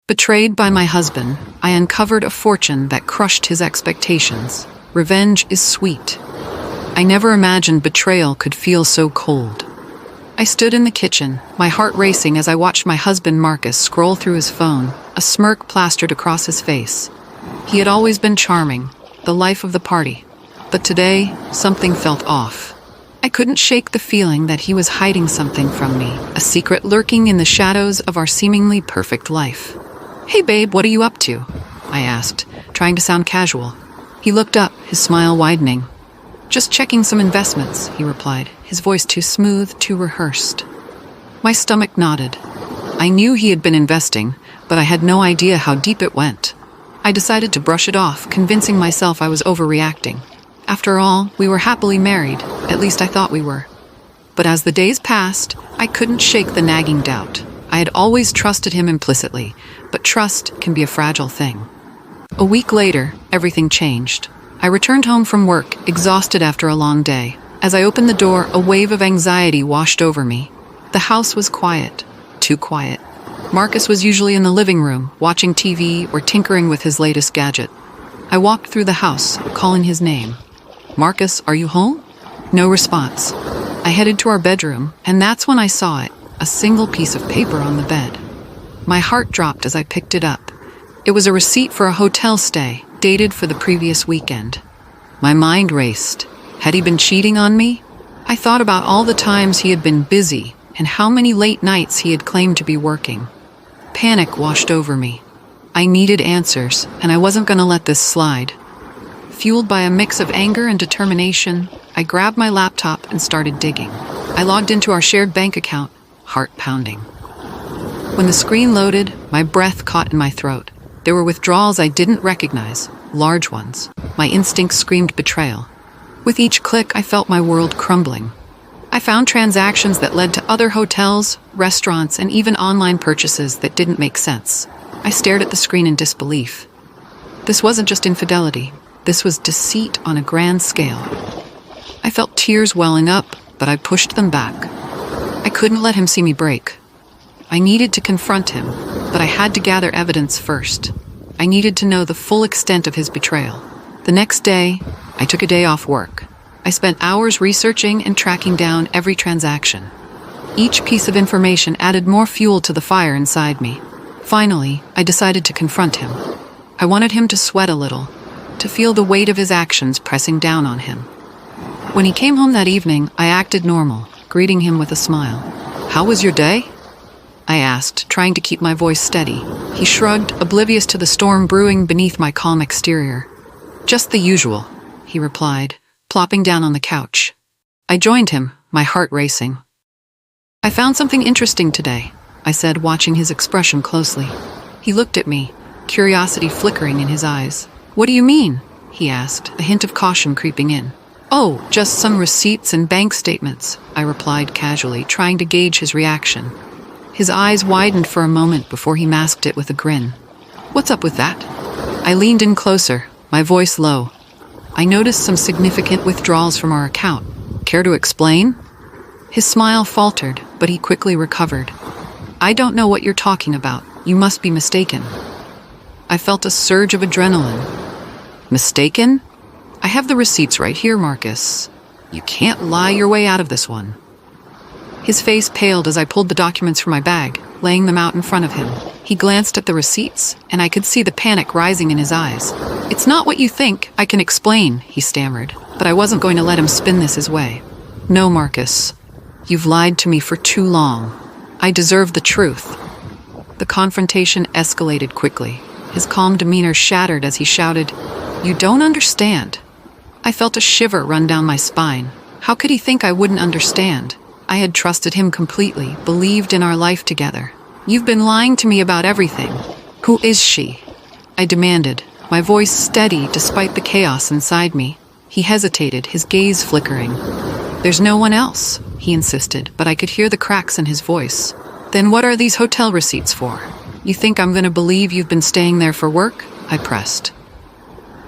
Betrayed by my husband, I uncovered a fortune that crushed his expectations. Revenge is sweet. I never imagined betrayal could feel so cold. I stood in the kitchen, my heart racing as I watched my husband Marcus scroll through his phone, a smirk plastered across his face. He had always been charming, the life of the party. But today, something felt off. I couldn't shake the feeling that he was hiding something from me, a secret lurking in the shadows of our seemingly perfect life. "Hey babe, what are you up to?" I asked, trying to sound casual. He looked up, his smile widening. "Just checking some investments," he replied, his voice too smooth, too rehearsed. My stomach nodded. I knew he had been investing, but I had no idea how deep it went. I decided to brush it off, convincing myself I was overreacting. After all, we were happily married, at least I thought we were. But as the days passed, I couldn't shake the nagging doubt. I had always trusted him implicitly, but trust can be a fragile thing. A week later, everything changed. I returned home from work, exhausted after a long day. As I opened the door, a wave of anxiety washed over me. The house was quiet, too quiet. Marcus was usually in the living room, watching TV or tinkering with his latest gadget. I walked through the house, calling his name. "Marcus, are you home?" No response. I headed to our bedroom, and that's when I saw it, a single piece of paper on the bed. My heart dropped as I picked it up. It was a receipt for a hotel stay, dated for the previous weekend. My mind raced. Had he been cheating on me? I thought about all the times he had been busy and how many late nights he had claimed to be working. Panic washed over me. I needed answers, and I wasn't going to let this slide. Fueled by a mix of anger and determination, I grabbed my laptop and started digging. I logged into our shared bank account, heart pounding. When the screen loaded, my breath caught in my throat. There were withdrawals I didn't recognize, large ones. My instincts screamed betrayal. With each click, I felt my world crumbling. I found transactions that led to other hotels, restaurants, and even online purchases that didn't make sense. I stared at the screen in disbelief. This wasn't just infidelity. This was deceit on a grand scale. I felt tears welling up, but I pushed them back. I couldn't let him see me break. I needed to confront him, but I had to gather evidence first. I needed to know the full extent of his betrayal. The next day, I took a day off work. I spent hours researching and tracking down every transaction. Each piece of information added more fuel to the fire inside me. Finally, I decided to confront him. I wanted him to sweat a little, to feel the weight of his actions pressing down on him. When he came home that evening, I acted normal, greeting him with a smile. "How was your day?" I asked, trying to keep my voice steady. He shrugged, oblivious to the storm brewing beneath my calm exterior. "Just the usual," he replied, plopping down on the couch. I joined him, my heart racing. "I found something interesting today," I said, watching his expression closely. He looked at me, curiosity flickering in his eyes. "What do you mean?" he asked, a hint of caution creeping in. "Oh, just some receipts and bank statements," I replied casually, trying to gauge his reaction. His eyes widened for a moment before he masked it with a grin. "What's up with that?" I leaned in closer, my voice low. "I noticed some significant withdrawals from our account. Care to explain?" His smile faltered, but he quickly recovered. "I don't know what you're talking about. You must be mistaken." I felt a surge of adrenaline. "Mistaken? I have the receipts right here, Marcus. You can't lie your way out of this one." His face paled as I pulled the documents from my bag, laying them out in front of him. He glanced at the receipts, and I could see the panic rising in his eyes. "It's not what you think. I can explain," he stammered, but I wasn't going to let him spin this his way. "No, Marcus. You've lied to me for too long. I deserve the truth." The confrontation escalated quickly. His calm demeanor shattered as he shouted, "You don't understand." I felt a shiver run down my spine. How could he think I wouldn't understand? I had trusted him completely, believed in our life together. "You've been lying to me about everything. Who is she?" I demanded, my voice steady despite the chaos inside me. He hesitated, his gaze flickering. "There's no one else," he insisted, but I could hear the cracks in his voice. "Then what are these hotel receipts for? You think I'm going to believe you've been staying there for work?" I pressed.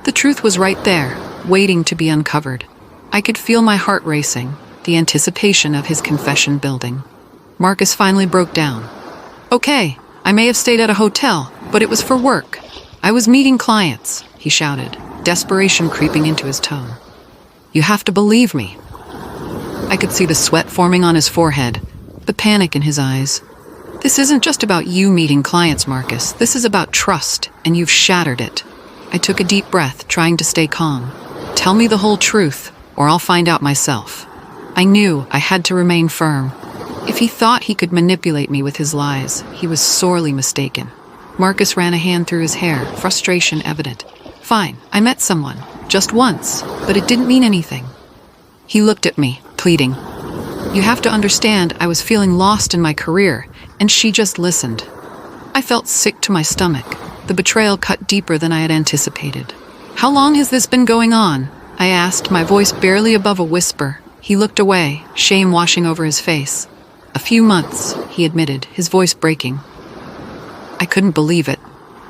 The truth was right there, waiting to be uncovered. I could feel my heart racing, the anticipation of his confession building. Marcus finally broke down. "Okay, I may have stayed at a hotel, but it was for work. I was meeting clients, he shouted, desperation creeping into his tone. You have to believe me. I could see the sweat forming on his forehead, the panic in his eyes. This isn't just about you meeting clients, Marcus. This is about trust, and you've shattered it. I took a deep breath, trying to stay calm. Tell me the whole truth, or I'll find out myself. I knew I had to remain firm. If he thought he could manipulate me with his lies, he was sorely mistaken. Marcus ran a hand through his hair, frustration evident. Fine, I met someone, just once, but it didn't mean anything. He looked at me, pleading. You have to understand, I was feeling lost in my career, and she just listened. I felt sick to my stomach. The betrayal cut deeper than I had anticipated. How long has this been going on? I asked, my voice barely above a whisper. He looked away, shame washing over his face. A few months, he admitted, his voice breaking. I couldn't believe it.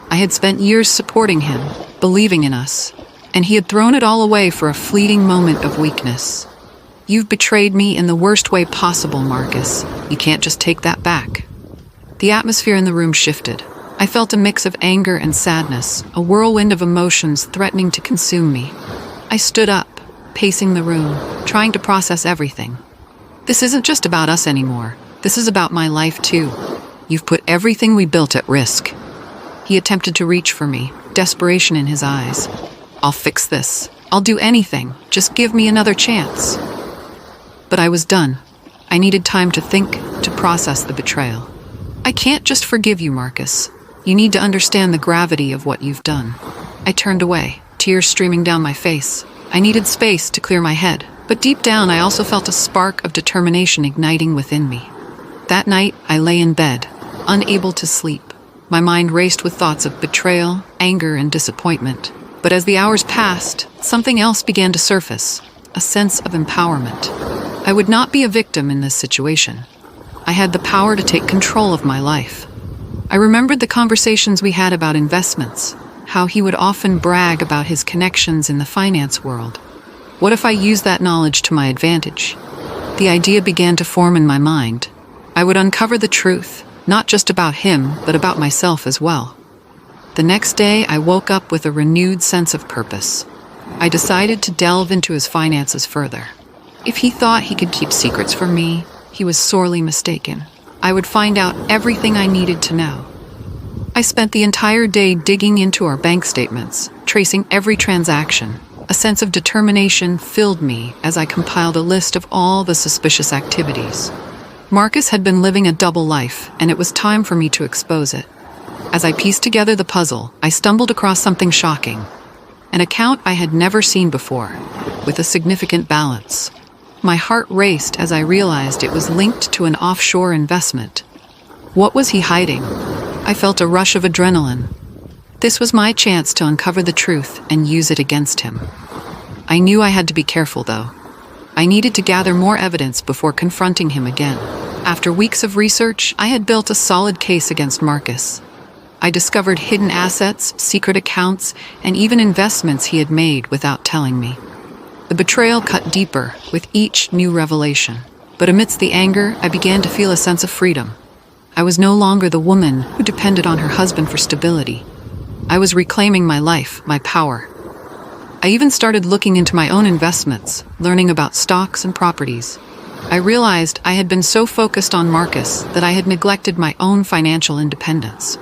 I had spent years supporting him, believing in us, and he had thrown it all away for a fleeting moment of weakness. You've betrayed me in the worst way possible, Marcus. You can't just take that back. The atmosphere in the room shifted. I felt a mix of anger and sadness, a whirlwind of emotions threatening to consume me. I stood up, pacing the room, trying to process everything. This isn't just about us anymore. This is about my life, too. You've put everything we built at risk. He attempted to reach for me, desperation in his eyes. I'll fix this. I'll do anything. Just give me another chance. But I was done. I needed time to think, to process the betrayal. I can't just forgive you, Marcus. You need to understand the gravity of what you've done. I turned away, tears streaming down my face. I needed space to clear my head, but deep down I also felt a spark of determination igniting within me. That night, I lay in bed, unable to sleep. My mind raced with thoughts of betrayal, anger, and disappointment. But as the hours passed, something else began to surface, a sense of empowerment. I would not be a victim in this situation. I had the power to take control of my life. I remembered the conversations we had about investments, how he would often brag about his connections in the finance world. What if I used that knowledge to my advantage? The idea began to form in my mind. I would uncover the truth, not just about him, but about myself as well. The next day, I woke up with a renewed sense of purpose. I decided to delve into his finances further. If he thought he could keep secrets from me, he was sorely mistaken. I would find out everything I needed to know. I spent the entire day digging into our bank statements, tracing every transaction. A sense of determination filled me as I compiled a list of all the suspicious activities. Marcus had been living a double life, and it was time for me to expose it. As I pieced together the puzzle, I stumbled across something shocking. An account I had never seen before, with a significant balance. My heart raced as I realized it was linked to an offshore investment. What was he hiding? I felt a rush of adrenaline. This was my chance to uncover the truth and use it against him. I knew I had to be careful, though. I needed to gather more evidence before confronting him again. After weeks of research, I had built a solid case against Marcus. I discovered hidden assets, secret accounts, and even investments he had made without telling me. The betrayal cut deeper with each new revelation. But amidst the anger, I began to feel a sense of freedom. I was no longer the woman who depended on her husband for stability. I was reclaiming my life, my power. I even started looking into my own investments, learning about stocks and properties. I realized I had been so focused on Marcus that I had neglected my own financial independence.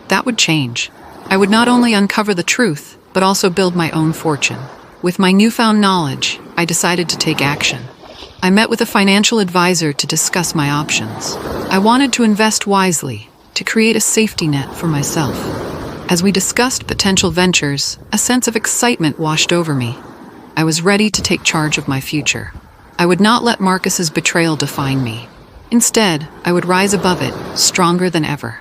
That would change. I would not only uncover the truth, but also build my own fortune. With my newfound knowledge, I decided to take action. I met with a financial advisor to discuss my options. I wanted to invest wisely, to create a safety net for myself. As we discussed potential ventures, a sense of excitement washed over me. I was ready to take charge of my future. I would not let Marcus's betrayal define me. Instead, I would rise above it, stronger than ever.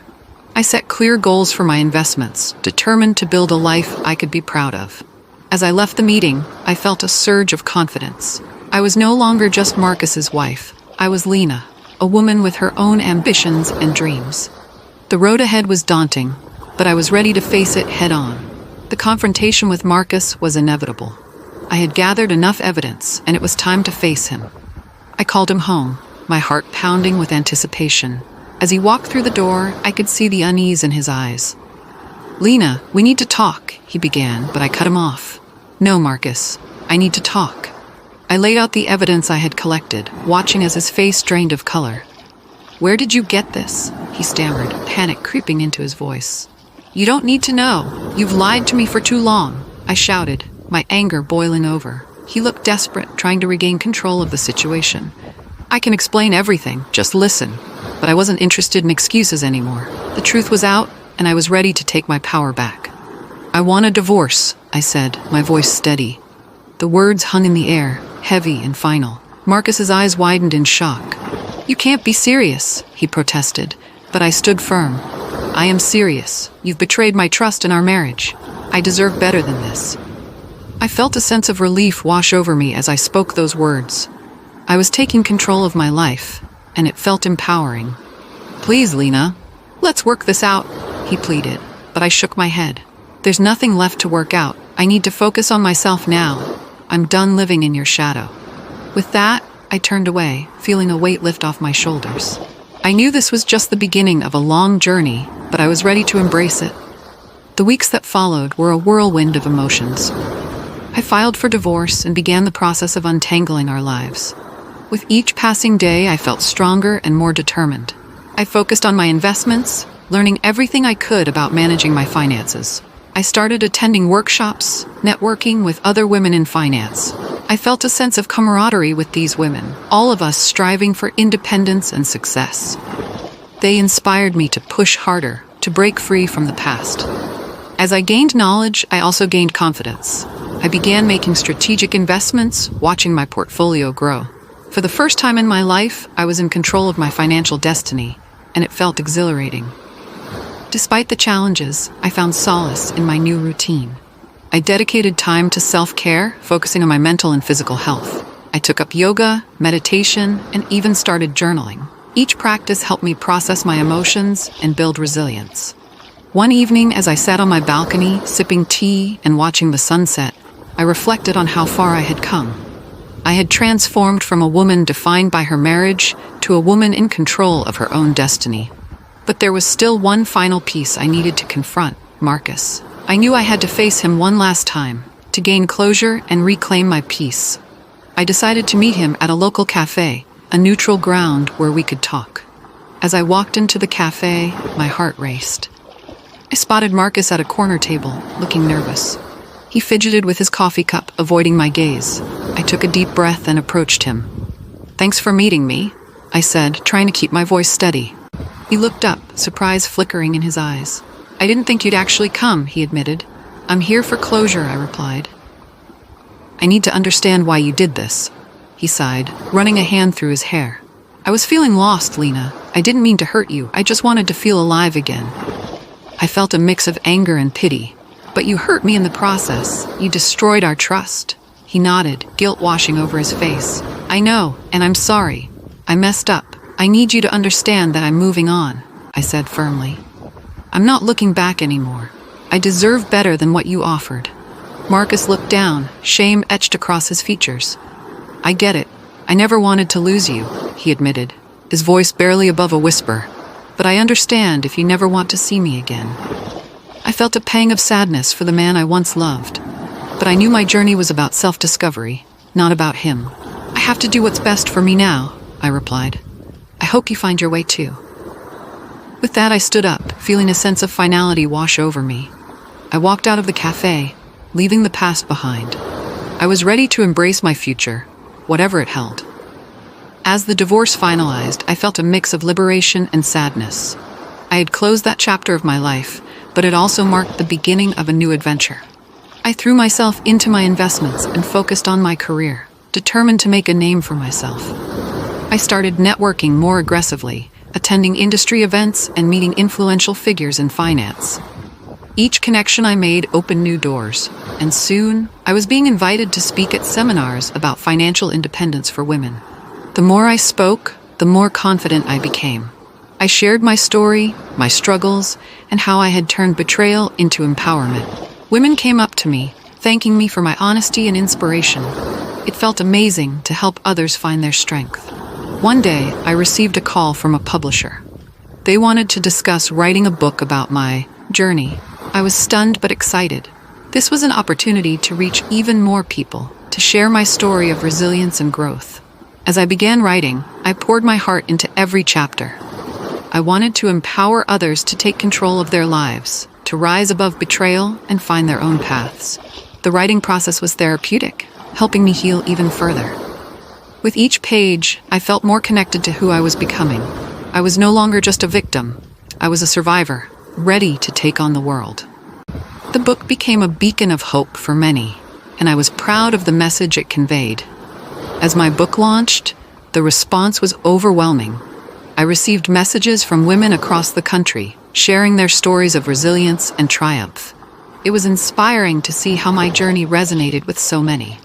I set clear goals for my investments, determined to build a life I could be proud of. As I left the meeting, I felt a surge of confidence. I was no longer just Marcus's wife. I was Lena, a woman with her own ambitions and dreams. The road ahead was daunting, but I was ready to face it head-on. The confrontation with Marcus was inevitable. I had gathered enough evidence, and it was time to face him. I called him home, my heart pounding with anticipation. As he walked through the door, I could see the unease in his eyes. "Lena, we need to talk," he began, but I cut him off. "No, Marcus, I need to talk." I laid out the evidence I had collected, watching as his face drained of color. "Where did you get this?" he stammered, panic creeping into his voice. "You don't need to know. You've lied to me for too long," I shouted, my anger boiling over. He looked desperate, trying to regain control of the situation. "I can explain everything, just listen." But I wasn't interested in excuses anymore. The truth was out, and I was ready to take my power back. "I want a divorce," I said, my voice steady. The words hung in the air, heavy and final. Marcus's eyes widened in shock. "You can't be serious," he protested, but I stood firm. "I am serious. You've betrayed my trust in our marriage. I deserve better than this." I felt a sense of relief wash over me as I spoke those words. I was taking control of my life, and it felt empowering. "Please, Lena, let's work this out," he pleaded, but I shook my head. "There's nothing left to work out. I need to focus on myself now. I'm done living in your shadow." With that, I turned away, feeling a weight lift off my shoulders. I knew this was just the beginning of a long journey, but I was ready to embrace it. The weeks that followed were a whirlwind of emotions. I filed for divorce and began the process of untangling our lives. With each passing day, I felt stronger and more determined. I focused on my investments, learning everything I could about managing my finances. I started attending workshops, networking with other women in finance. I felt a sense of camaraderie with these women, all of us striving for independence and success. They inspired me to push harder, to break free from the past. As I gained knowledge, I also gained confidence. I began making strategic investments, watching my portfolio grow. For the first time in my life, I was in control of my financial destiny, and it felt exhilarating. Despite the challenges, I found solace in my new routine. I dedicated time to self-care, focusing on my mental and physical health. I took up yoga, meditation, and even started journaling. Each practice helped me process my emotions and build resilience. One evening, as I sat on my balcony, sipping tea and watching the sunset, I reflected on how far I had come. I had transformed from a woman defined by her marriage to a woman in control of her own destiny. But there was still one final piece I needed to confront: Marcus. I knew I had to face him one last time, to gain closure and reclaim my peace. I decided to meet him at a local cafe, a neutral ground where we could talk. As I walked into the cafe, my heart raced. I spotted Marcus at a corner table, looking nervous. He fidgeted with his coffee cup, avoiding my gaze. I took a deep breath and approached him. "Thanks for meeting me," I said, trying to keep my voice steady. He looked up, surprise flickering in his eyes. "I didn't think you'd actually come," he admitted. "I'm here for closure," I replied. "I need to understand why you did this," he sighed, running a hand through his hair. "I was feeling lost, Lena. I didn't mean to hurt you. I just wanted to feel alive again." I felt a mix of anger and pity. "But you hurt me in the process. You destroyed our trust." He nodded, guilt washing over his face. "I know, and I'm sorry. I messed up. I need you to understand that I'm moving on," I said firmly. "I'm not looking back anymore. I deserve better than what you offered." Marcus looked down, shame etched across his features. "I get it. I never wanted to lose you," he admitted, his voice barely above a whisper. "But I understand if you never want to see me again." I felt a pang of sadness for the man I once loved. But I knew my journey was about self-discovery, not about him. "I have to do what's best for me now," I replied. "I hope you find your way too." With that, I stood up, feeling a sense of finality wash over me. I walked out of the cafe, leaving the past behind. I was ready to embrace my future, whatever it held. As the divorce finalized, I felt a mix of liberation and sadness. I had closed that chapter of my life, but it also marked the beginning of a new adventure. I threw myself into my investments and focused on my career, determined to make a name for myself. I started networking more aggressively, attending industry events and meeting influential figures in finance. Each connection I made opened new doors, and soon I was being invited to speak at seminars about financial independence for women. The more I spoke, the more confident I became. I shared my story, my struggles, and how I had turned betrayal into empowerment. Women came up to me, thanking me for my honesty and inspiration. It felt amazing to help others find their strength. One day, I received a call from a publisher. They wanted to discuss writing a book about my journey. I was stunned but excited. This was an opportunity to reach even more people, to share my story of resilience and growth. As I began writing, I poured my heart into every chapter. I wanted to empower others to take control of their lives, to rise above betrayal and find their own paths. The writing process was therapeutic, helping me heal even further. With each page, I felt more connected to who I was becoming. I was no longer just a victim. I was a survivor, ready to take on the world. The book became a beacon of hope for many, and I was proud of the message it conveyed. As my book launched, the response was overwhelming. I received messages from women across the country, sharing their stories of resilience and triumph. It was inspiring to see how my journey resonated with so many.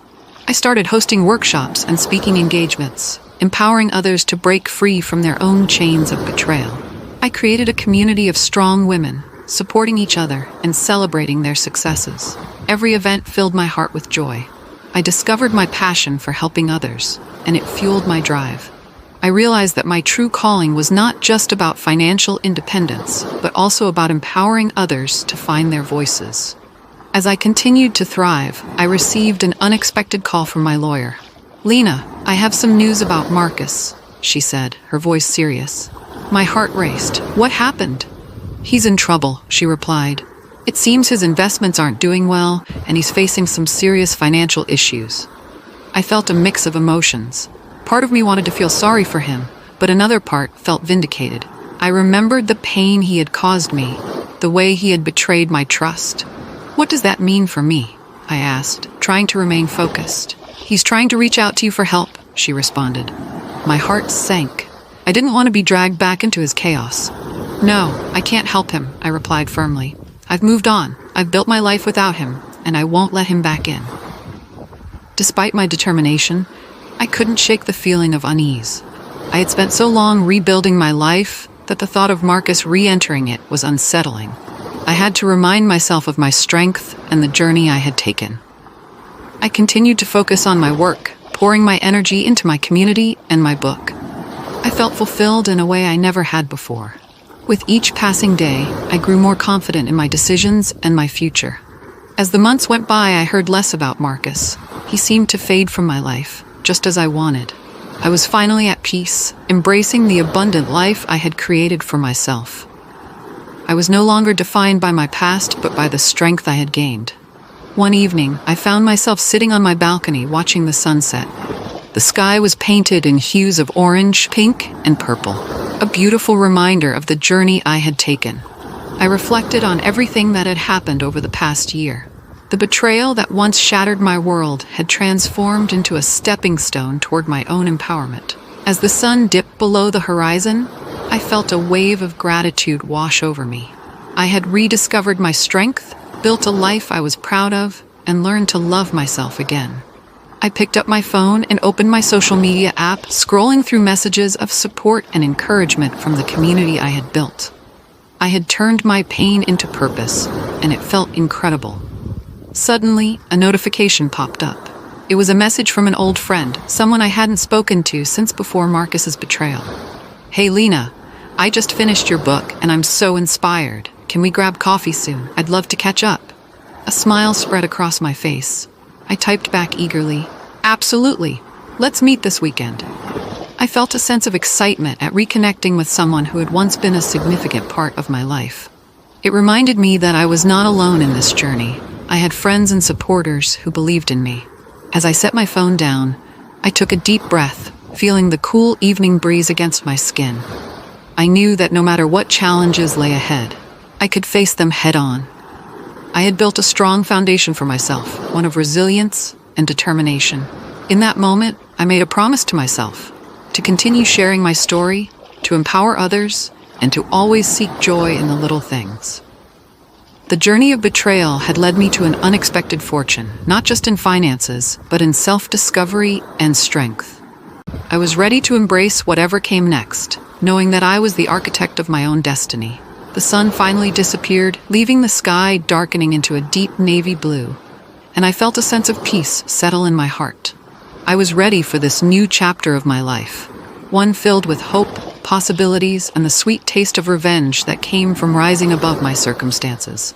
I started hosting workshops and speaking engagements, empowering others to break free from their own chains of betrayal. I created a community of strong women, supporting each other and celebrating their successes. Every event filled my heart with joy. I discovered my passion for helping others, and it fueled my drive. I realized that my true calling was not just about financial independence, but also about empowering others to find their voices. As I continued to thrive, I received an unexpected call from my lawyer. "Lena, I have some news about Marcus," she said, her voice serious. My heart raced. "What happened?" "He's in trouble," she replied. "It seems his investments aren't doing well, and he's facing some serious financial issues." I felt a mix of emotions. Part of me wanted to feel sorry for him, but another part felt vindicated. I remembered the pain he had caused me, the way he had betrayed my trust. "What does that mean for me?" I asked, trying to remain focused. "He's trying to reach out to you for help," she responded. My heart sank. I didn't want to be dragged back into his chaos. "No, I can't help him," I replied firmly. "I've moved on. I've built my life without him, and I won't let him back in." Despite my determination, I couldn't shake the feeling of unease. I had spent so long rebuilding my life that the thought of Marcus re-entering it was unsettling. I had to remind myself of my strength and the journey I had taken. I continued to focus on my work, pouring my energy into my community and my book. I felt fulfilled in a way I never had before. With each passing day, I grew more confident in my decisions and my future. As the months went by, I heard less about Marcus. He seemed to fade from my life, just as I wanted. I was finally at peace, embracing the abundant life I had created for myself. I was no longer defined by my past, but by the strength I had gained. One evening, I found myself sitting on my balcony watching the sunset. The sky was painted in hues of orange, pink, and purple, a beautiful reminder of the journey I had taken. I reflected on everything that had happened over the past year. The betrayal that once shattered my world had transformed into a stepping stone toward my own empowerment. As the sun dipped below the horizon, I felt a wave of gratitude wash over me. I had rediscovered my strength, built a life I was proud of, and learned to love myself again. I picked up my phone and opened my social media app, scrolling through messages of support and encouragement from the community I had built. I had turned my pain into purpose, and it felt incredible. Suddenly, a notification popped up. It was a message from an old friend, someone I hadn't spoken to since before Marcus's betrayal. "Hey Lena, I just finished your book and I'm so inspired. Can we grab coffee soon? I'd love to catch up." A smile spread across my face. I typed back eagerly, "Absolutely. Let's meet this weekend." I felt a sense of excitement at reconnecting with someone who had once been a significant part of my life. It reminded me that I was not alone in this journey. I had friends and supporters who believed in me. As I set my phone down, I took a deep breath, feeling the cool evening breeze against my skin. I knew that no matter what challenges lay ahead, I could face them head-on. I had built a strong foundation for myself, one of resilience and determination. In that moment, I made a promise to myself to continue sharing my story, to empower others, and to always seek joy in the little things. The journey of betrayal had led me to an unexpected fortune, not just in finances, but in self-discovery and strength. I was ready to embrace whatever came next, knowing that I was the architect of my own destiny. The sun finally disappeared, leaving the sky darkening into a deep navy blue, and I felt a sense of peace settle in my heart. I was ready for this new chapter of my life, one filled with hope, possibilities and the sweet taste of revenge that came from rising above my circumstances.